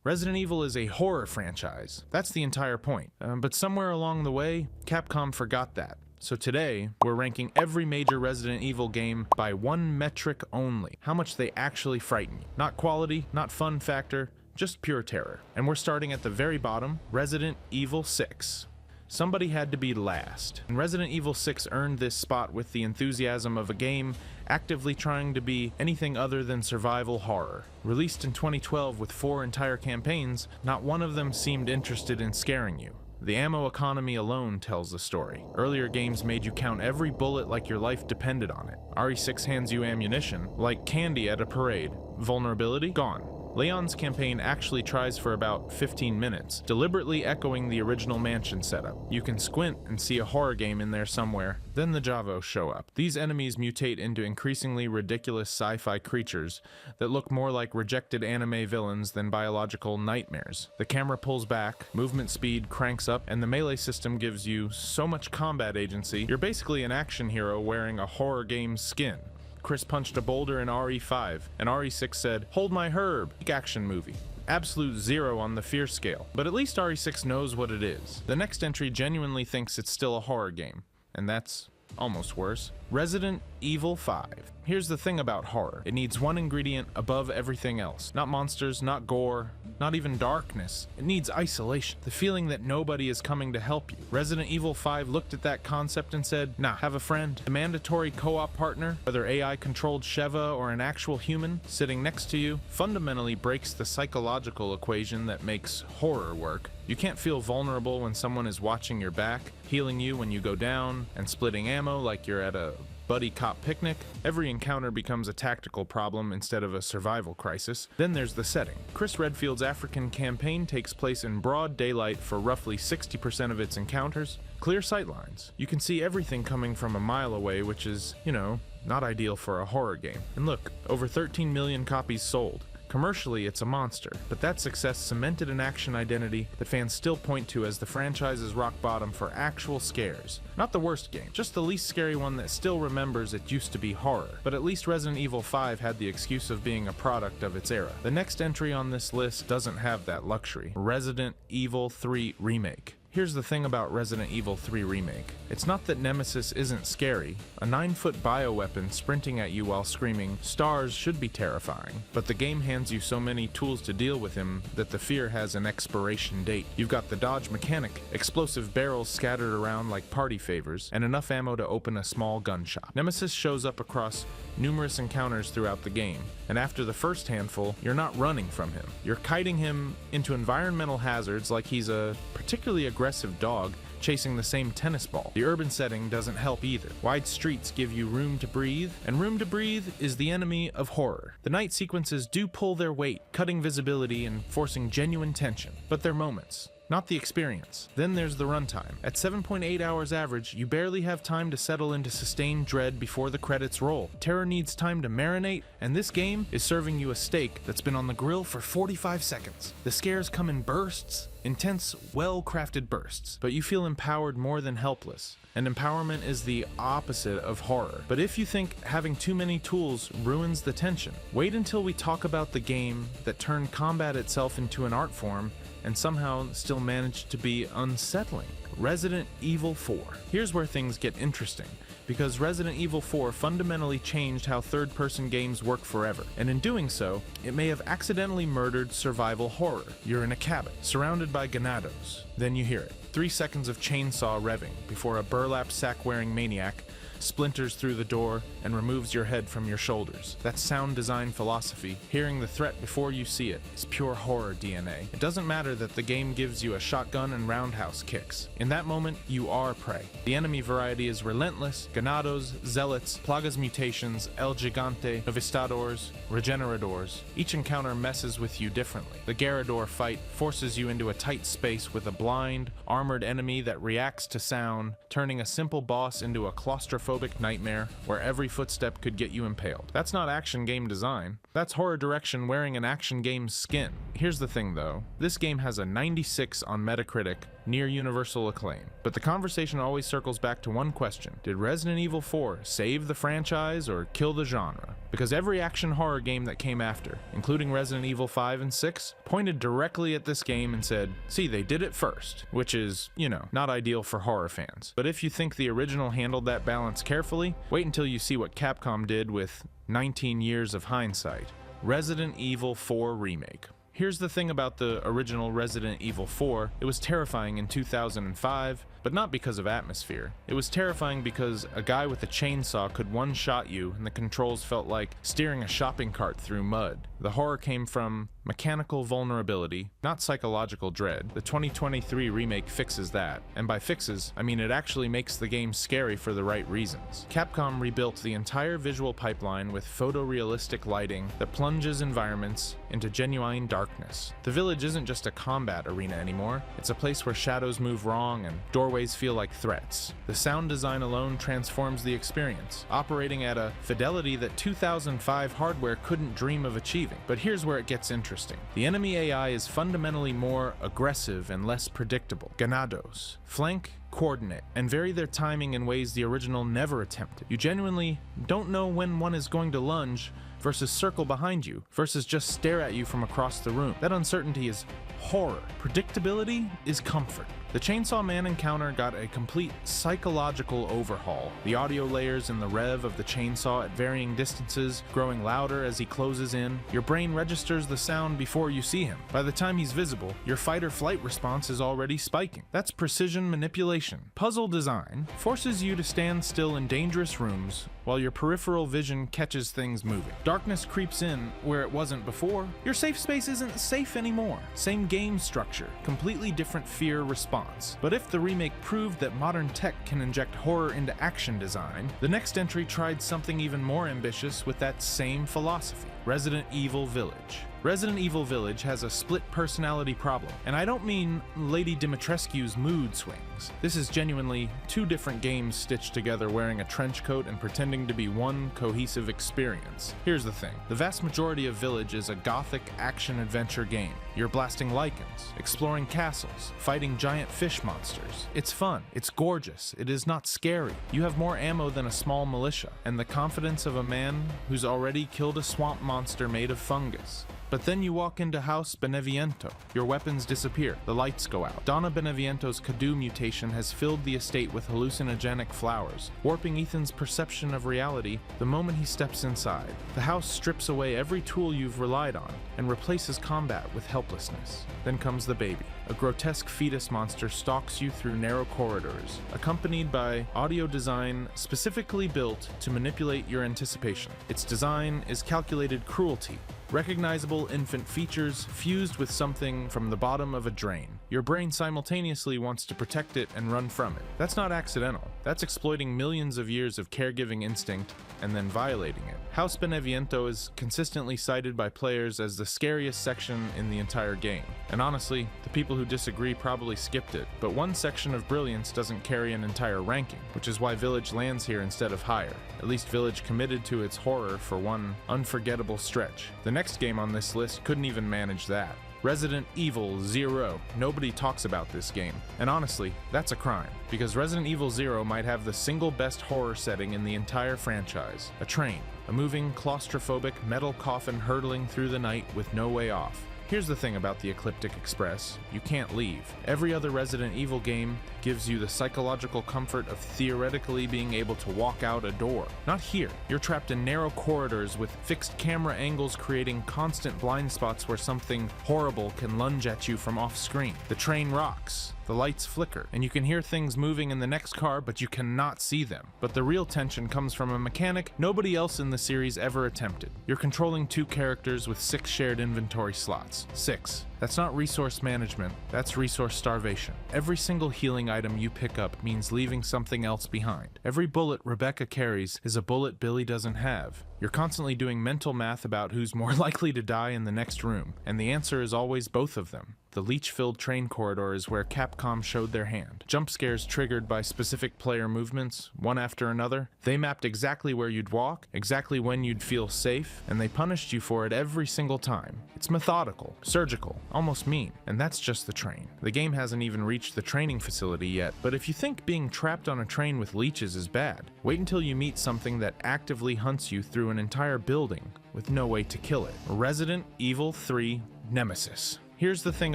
Resident Evil is a horror franchise. That's the entire point. But somewhere along the way, Capcom forgot that. So today, we're ranking every major Resident Evil game by one metric only: how much they actually frighten you. Not quality, not fun factor, just pure terror. And we're starting at the very bottom, Resident Evil 6. Somebody had to be last, and Resident Evil 6 earned this spot with the enthusiasm of a game actively trying to be anything other than survival horror. Released in 2012 with 4 entire campaigns, not one of them seemed interested in scaring you. The ammo economy alone tells the story. Earlier games made you count every bullet like your life depended on it. RE6 hands you ammunition like candy at a parade. Vulnerability? Gone. Leon's campaign actually tries for about 15 minutes, deliberately echoing the original Mansion setup. You can squint and see a horror game in there somewhere. Then the Javos show up. These enemies mutate into increasingly ridiculous sci-fi creatures that look more like rejected anime villains than biological nightmares. The camera pulls back, movement speed cranks up, and the melee system gives you so much combat agency, you're basically an action hero wearing a horror game's skin. Chris punched a boulder in RE5, and RE6 said, "Hold my herb," action movie. Absolute 0 on the fear scale, but at least RE6 knows what it is. The next entry genuinely thinks it's still a horror game, and that's almost worse. Resident Evil 5. Here's the thing about horror. It needs one ingredient above everything else. Not monsters, not gore, not even darkness. It needs isolation. The feeling that nobody is coming to help you. Resident Evil 5 looked at that concept and said, nah, have a friend. A mandatory co-op partner, whether AI-controlled Sheva or an actual human, sitting next to you, fundamentally breaks the psychological equation that makes horror work. You can't feel vulnerable when someone is watching your back, healing you when you go down, and splitting ammo like you're at a buddy cop picnic. Every encounter becomes a tactical problem instead of a survival crisis. Then there's the setting. Chris Redfield's African campaign takes place in broad daylight for roughly 60% of its encounters. Clear sightlines. You can see everything coming from a mile away, which is, not ideal for a horror game. And look, over 13 million copies sold. Commercially, it's a monster, but that success cemented an action identity that fans still point to as the franchise's rock bottom for actual scares. Not the worst game, just the least scary one that still remembers it used to be horror. But at least Resident Evil 5 had the excuse of being a product of its era. The next entry on this list doesn't have that luxury. Resident Evil 3 Remake. Here's the thing about Resident Evil 3 Remake. It's not that Nemesis isn't scary. A 9-foot bioweapon sprinting at you while screaming, "Stars" should be terrifying. But the game hands you so many tools to deal with him that the fear has an expiration date. You've got the dodge mechanic, explosive barrels scattered around like party favors, and enough ammo to open a small gun shop. Nemesis shows up across numerous encounters throughout the game, and after the first handful, you're not running from him. You're kiting him into environmental hazards like he's a particularly aggressive dog chasing the same tennis ball. The urban setting doesn't help either. Wide streets give you room to breathe, and room to breathe is the enemy of horror. The night sequences do pull their weight, cutting visibility and forcing genuine tension, but they're moments, not the experience. Then there's the runtime. At 7.8 hours average, you barely have time to settle into sustained dread before the credits roll. Terror needs time to marinate, and this game is serving you a steak that's been on the grill for 45 seconds. The scares come in bursts, intense, well-crafted bursts, but you feel empowered more than helpless. And empowerment is the opposite of horror. But if you think having too many tools ruins the tension, wait until we talk about the game that turned combat itself into an art form and somehow still managed to be unsettling. Resident Evil 4. Here's where things get interesting, because Resident Evil 4 fundamentally changed how third-person games work forever, and in doing so, it may have accidentally murdered survival horror. You're in a cabin, surrounded by ganados. Then you hear it. 3 seconds of chainsaw revving before a burlap sack-wearing maniac splinters through the door and removes your head from your shoulders. That's sound design philosophy. Hearing the threat before you see it is pure horror DNA. It doesn't matter that the game gives you a shotgun and roundhouse kicks. In that moment, you are prey. The enemy variety is relentless: Ganados, Zealots, Plagas Mutations, El Gigante, Novistadors, Regeneradors. Each encounter messes with you differently. The Garrador fight forces you into a tight space with a blind, armored enemy that reacts to sound, turning a simple boss into a claustrophobic nightmare where every footstep could get you impaled. That's not action game design. That's horror direction wearing an action game's skin. Here's the thing though. This game has a 96 on Metacritic near universal acclaim. But the conversation always circles back to one question: did Resident Evil 4 save the franchise or kill the genre? Because every action horror game that came after, including Resident Evil 5 and 6, pointed directly at this game and said, see, they did it first, which is, not ideal for horror fans. But if you think the original handled that balance carefully, wait until you see what Capcom did with 19 years of hindsight. Resident Evil 4 Remake. Here's the thing about the original Resident Evil 4, it was terrifying in 2005, but not because of atmosphere. It was terrifying because a guy with a chainsaw could one-shot you and the controls felt like steering a shopping cart through mud. The horror came from mechanical vulnerability, not psychological dread. The 2023 remake fixes that, and by fixes, I mean it actually makes the game scary for the right reasons. Capcom rebuilt the entire visual pipeline with photorealistic lighting that plunges environments into genuine darkness. The village isn't just a combat arena anymore, it's a place where shadows move wrong and doorways feel like threats. The sound design alone transforms the experience, operating at a fidelity that 2005 hardware couldn't dream of achieving. But here's where it gets interesting. The enemy AI is fundamentally more aggressive and less predictable. Ganados flank, coordinate, and vary their timing in ways the original never attempted. You genuinely don't know when one is going to lunge versus circle behind you, versus just stare at you from across the room. That uncertainty is horror. Predictability is comfort. The Chainsaw Man encounter got a complete psychological overhaul. The audio layers and the rev of the chainsaw at varying distances, growing louder as he closes in. Your brain registers the sound before you see him. By the time he's visible, your fight or flight response is already spiking. That's precision manipulation. Puzzle design forces you to stand still in dangerous rooms while your peripheral vision catches things moving. Darkness creeps in where it wasn't before. Your safe space isn't safe anymore. Same game structure, completely different fear response. But if the remake proved that modern tech can inject horror into action design, the next entry tried something even more ambitious with that same philosophy: Resident Evil Village. Resident Evil Village has a split personality problem, and I don't mean Lady Dimitrescu's mood swings. This is genuinely two different games stitched together wearing a trench coat and pretending to be one cohesive experience. Here's the thing. The vast majority of Village is a gothic action-adventure game. You're blasting lichens, exploring castles, fighting giant fish monsters. It's fun, it's gorgeous, it is not scary. You have more ammo than a small militia, and the confidence of a man who's already killed a swamp monster made of fungus. But then you walk into House Beneviento. Your weapons disappear, the lights go out. Donna Beneviento's Cadu mutation has filled the estate with hallucinogenic flowers, warping Ethan's perception of reality the moment he steps inside. The house strips away every tool you've relied on and replaces combat with helplessness. Then comes the baby. A grotesque fetus monster stalks you through narrow corridors, accompanied by audio design specifically built to manipulate your anticipation. Its design is calculated cruelty, recognizable infant features fused with something from the bottom of a drain. Your brain simultaneously wants to protect it and run from it. That's not accidental. That's exploiting millions of years of caregiving instinct and then violating it. House Beneviento is consistently cited by players as the scariest section in the entire game. And honestly, the people who disagree probably skipped it. But one section of brilliance doesn't carry an entire ranking, which is why Village lands here instead of higher. At least Village committed to its horror for one unforgettable stretch. The next game on this list couldn't even manage that. Resident Evil 0. Nobody talks about this game. And honestly, that's a crime, because Resident Evil 0 might have the single best horror setting in the entire franchise. A train, a moving, claustrophobic metal coffin hurtling through the night with no way off. Here's the thing about the Ecliptic Express: you can't leave. Every other Resident Evil game gives you the psychological comfort of theoretically being able to walk out a door. Not here. You're trapped in narrow corridors with fixed camera angles creating constant blind spots where something horrible can lunge at you from off screen. The train rocks. The lights flicker, and you can hear things moving in the next car, but you cannot see them. But the real tension comes from a mechanic nobody else in the series ever attempted. You're controlling 2 characters with 6 shared inventory slots. 6. That's not resource management, that's resource starvation. Every single healing item you pick up means leaving something else behind. Every bullet Rebecca carries is a bullet Billy doesn't have. You're constantly doing mental math about who's more likely to die in the next room, and the answer is always both of them. The leech-filled train corridor is where Capcom showed their hand. Jump scares triggered by specific player movements, one after another. They mapped exactly where you'd walk, exactly when you'd feel safe, and they punished you for it every single time. It's methodical, surgical, almost mean. And that's just the train. The game hasn't even reached the training facility yet, but if you think being trapped on a train with leeches is bad, wait until you meet something that actively hunts you through an entire building with no way to kill it. Resident Evil 3 Nemesis. Here's the thing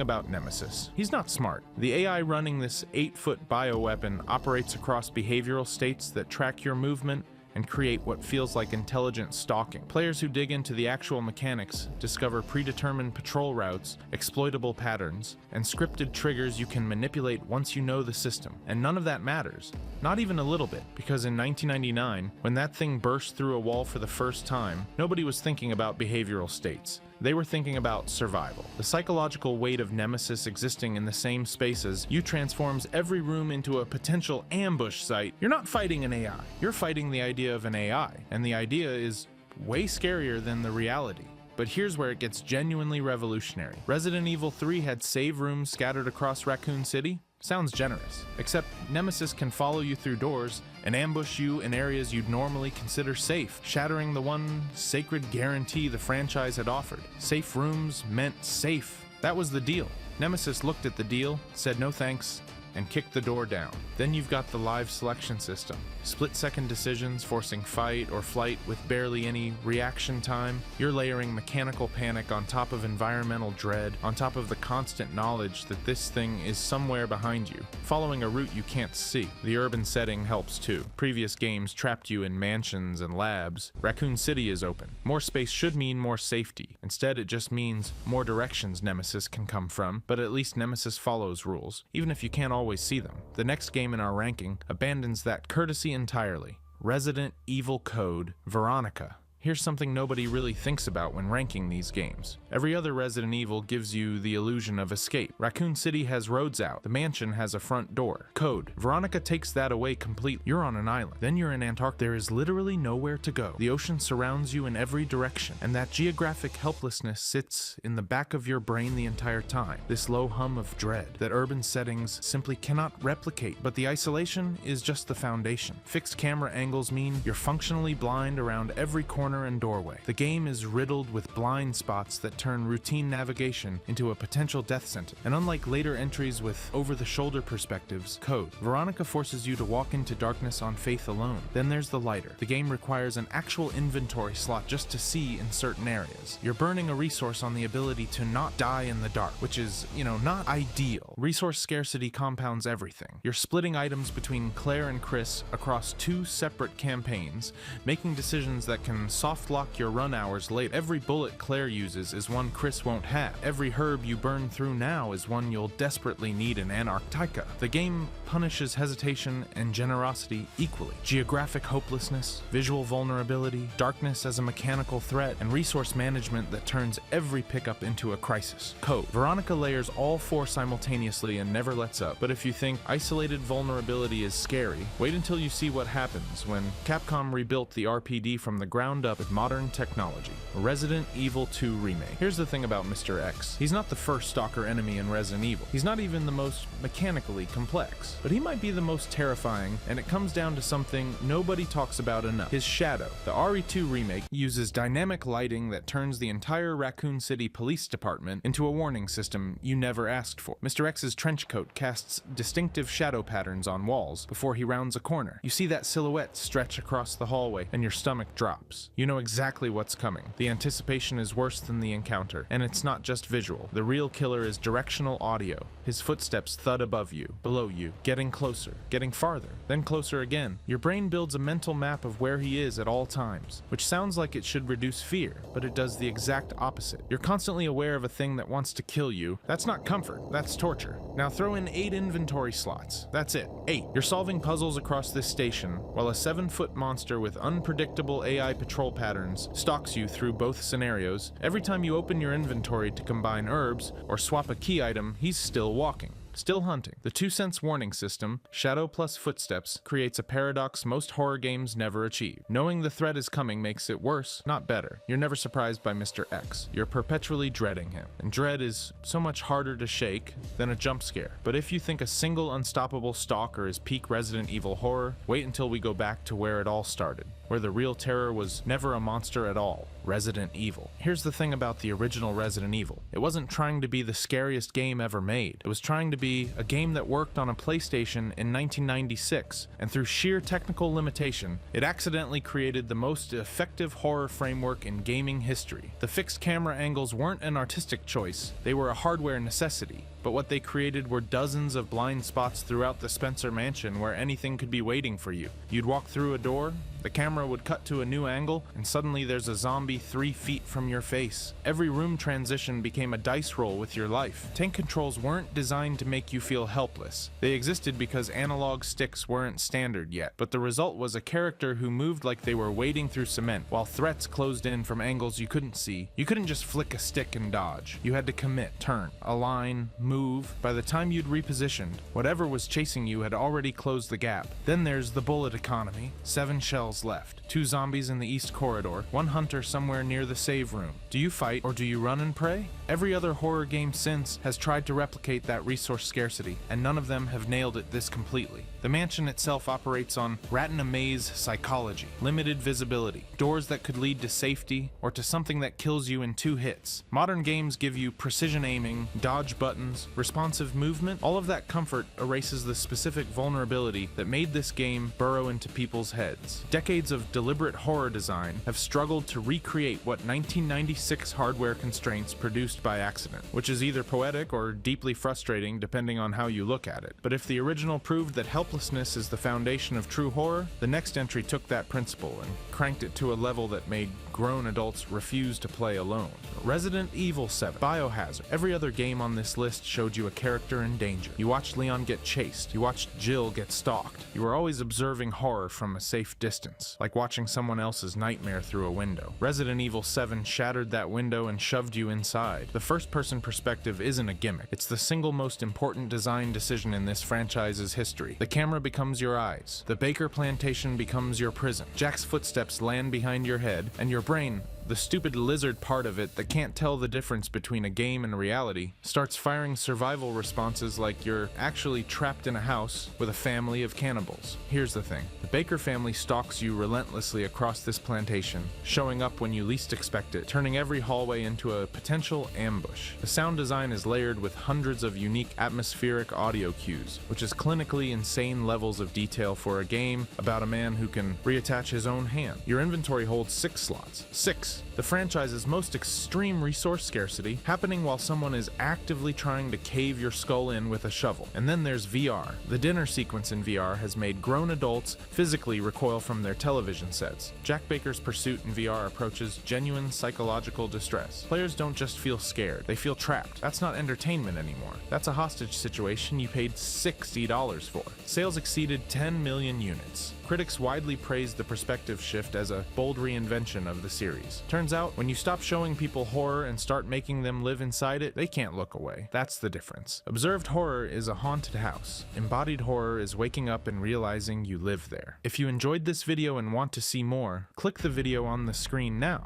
about Nemesis. He's not smart. The AI running this 8-foot bioweapon operates across behavioral states that track your movement and create what feels like intelligent stalking. Players who dig into the actual mechanics discover predetermined patrol routes, exploitable patterns, and scripted triggers you can manipulate once you know the system. And none of that matters. Not even a little bit, because in 1999, when that thing burst through a wall for the first time, nobody was thinking about behavioral states. They were thinking about survival. The psychological weight of Nemesis existing in the same spaces, you transforms every room into a potential ambush site. You're not fighting an AI, you're fighting the idea of an AI, and the idea is way scarier than the reality. But here's where it gets genuinely revolutionary. Resident Evil 3 had save rooms scattered across Raccoon City. Sounds generous. Except Nemesis can follow you through doors and ambush you in areas you'd normally consider safe, shattering the one sacred guarantee the franchise had offered. Safe rooms meant safe. That was the deal. Nemesis looked at the deal, said no thanks, and kicked the door down. Then you've got the live selection system. Split-second decisions forcing fight or flight with barely any reaction time. You're layering mechanical panic on top of environmental dread, on top of the constant knowledge that this thing is somewhere behind you, following a route you can't see. The urban setting helps too. Previous games trapped you in mansions and labs. Raccoon City is open. More space should mean more safety. Instead, it just means more directions Nemesis can come from, but at least Nemesis follows rules, even if you can't always see them. The next game in our ranking abandons that courtesy entirely. Resident Evil Code Veronica. Here's something nobody really thinks about when ranking these games. Every other Resident Evil gives you the illusion of escape. Raccoon City has roads out. The mansion has a front door. Code. Veronica takes that away completely. You're on an island. Then you're in Antarctica. There is literally nowhere to go. The ocean surrounds you in every direction, and that geographic helplessness sits in the back of your brain the entire time. This low hum of dread that urban settings simply cannot replicate, but the isolation is just the foundation. Fixed camera angles mean you're functionally blind around every corner and doorway. The game is riddled with blind spots that turn routine navigation into a potential death sentence. And unlike later entries with over-the-shoulder perspectives, Code, Veronica forces you to walk into darkness on faith alone. Then there's the lighter. The game requires an actual inventory slot just to see in certain areas. You're burning a resource on the ability to not die in the dark, which is, not ideal. Resource scarcity compounds everything. You're splitting items between Claire and Chris across 2 separate campaigns, making decisions that can soft lock your run hours later. Every bullet Claire uses is one Chris won't have. Every herb you burn through now is one you'll desperately need in Antarctica. The game punishes hesitation and generosity equally. Geographic hopelessness, visual vulnerability, darkness as a mechanical threat, and resource management that turns every pickup into a crisis. Code. Veronica layers all 4 simultaneously and never lets up. But if you think isolated vulnerability is scary, wait until you see what happens when Capcom rebuilt the RPD from the ground up with modern technology. Resident Evil 2 Remake. Here's the thing about Mr. X. He's not the first stalker enemy in Resident Evil. He's not even the most mechanically complex. But he might be the most terrifying, and it comes down to something nobody talks about enough. His shadow. The RE2 Remake uses dynamic lighting that turns the entire Raccoon City Police Department into a warning system you never asked for. Mr. X's trench coat casts distinctive shadow patterns on walls before he rounds a corner. You see that silhouette stretch across the hallway, and your stomach drops. You know exactly what's coming. The anticipation is worse than the encounter, and it's not just visual. The real killer is directional audio. His footsteps thud above you, below you, getting closer, getting farther, then closer again. Your brain builds a mental map of where he is at all times, which sounds like it should reduce fear, but it does the exact opposite. You're constantly aware of a thing that wants to kill you. That's not comfort, that's torture. Now throw in 8 inventory slots. That's it, 8. You're solving puzzles across this station, while a 7-foot monster with unpredictable AI patrol patterns stalks you through both scenarios. Every time you open your inventory to combine herbs or swap a key item, he's still walking. Still hunting. The 2-sense warning system, shadow plus footsteps, creates a paradox most horror games never achieve. Knowing the threat is coming makes it worse, not better. You're never surprised by Mr. X. You're perpetually dreading him. And dread is so much harder to shake than a jump scare. But if you think a single unstoppable stalker is peak Resident Evil horror, wait until we go back to where it all started, where the real terror was never a monster at all, Resident Evil. Here's the thing about the original Resident Evil. It wasn't trying to be the scariest game ever made. It was trying to be a game that worked on a PlayStation in 1996, and through sheer technical limitation, it accidentally created the most effective horror framework in gaming history. The fixed camera angles weren't an artistic choice, they were a hardware necessity. But what they created were dozens of blind spots throughout the Spencer mansion where anything could be waiting for you. You'd walk through a door, the camera would cut to a new angle, and suddenly there's a zombie 3 feet from your face. Every room transition became a dice roll with your life. Tank controls weren't designed to make you feel helpless. They existed because analog sticks weren't standard yet, but the result was a character who moved like they were wading through cement, while threats closed in from angles you couldn't see. You couldn't just flick a stick and dodge. You had to commit, turn, align, move. By the time you'd repositioned, whatever was chasing you had already closed the gap. Then there's the bullet economy. 7 shells left. 2 zombies in the east corridor, 1 hunter somewhere near the save room. Do you fight or do you run and pray? Every other horror game since has tried to replicate that resource scarcity, and none of them have nailed it this completely. The mansion itself operates on rat-in-a-maze psychology, limited visibility, doors that could lead to safety or to something that kills you in 2 hits. Modern games give you precision aiming, dodge buttons, responsive movement. All of that comfort erases the specific vulnerability that made this game burrow into people's heads. Decades of deliberate horror design have struggled to recreate what 1996 hardware constraints produced by accident, which is either poetic or deeply frustrating depending on how you look at it. But if the original proved that helplessness is the foundation of true horror, the next entry took that principle and cranked it to a level that made grown adults refuse to play alone. Resident Evil 7, Biohazard. Every other game on this list showed you a character in danger. You watched Leon get chased. You watched Jill get stalked. You were always observing horror from a safe distance, like watching someone else's nightmare through a window. Resident Evil 7 shattered that window and shoved you inside. The first-person perspective isn't a gimmick. It's the single most important design decision in this franchise's history. The camera becomes your eyes. The Baker plantation becomes your prison. Jack's footsteps land behind your head, and your brain, the stupid lizard part of it that can't tell the difference between a game and reality, starts firing survival responses like you're actually trapped in a house with a family of cannibals. Here's the thing. The Baker family stalks you relentlessly across this plantation, showing up when you least expect it, turning every hallway into a potential ambush. The sound design is layered with hundreds of unique atmospheric audio cues, which is clinically insane levels of detail for a game about a man who can reattach his own hand. Your inventory holds 6 slots. 6! The franchise's most extreme resource scarcity, happening while someone is actively trying to cave your skull in with a shovel. And then there's VR. The dinner sequence in VR has made grown adults physically recoil from their television sets. Jack Baker's pursuit in VR approaches genuine psychological distress. Players don't just feel scared, they feel trapped. That's not entertainment anymore. That's a hostage situation you paid $60 for. Sales exceeded 10 million units. Critics widely praised the perspective shift as a bold reinvention of the series. Turns out, when you stop showing people horror and start making them live inside it, they can't look away. That's the difference. Observed horror is a haunted house. Embodied horror is waking up and realizing you live there. If you enjoyed this video and want to see more, click the video on the screen now.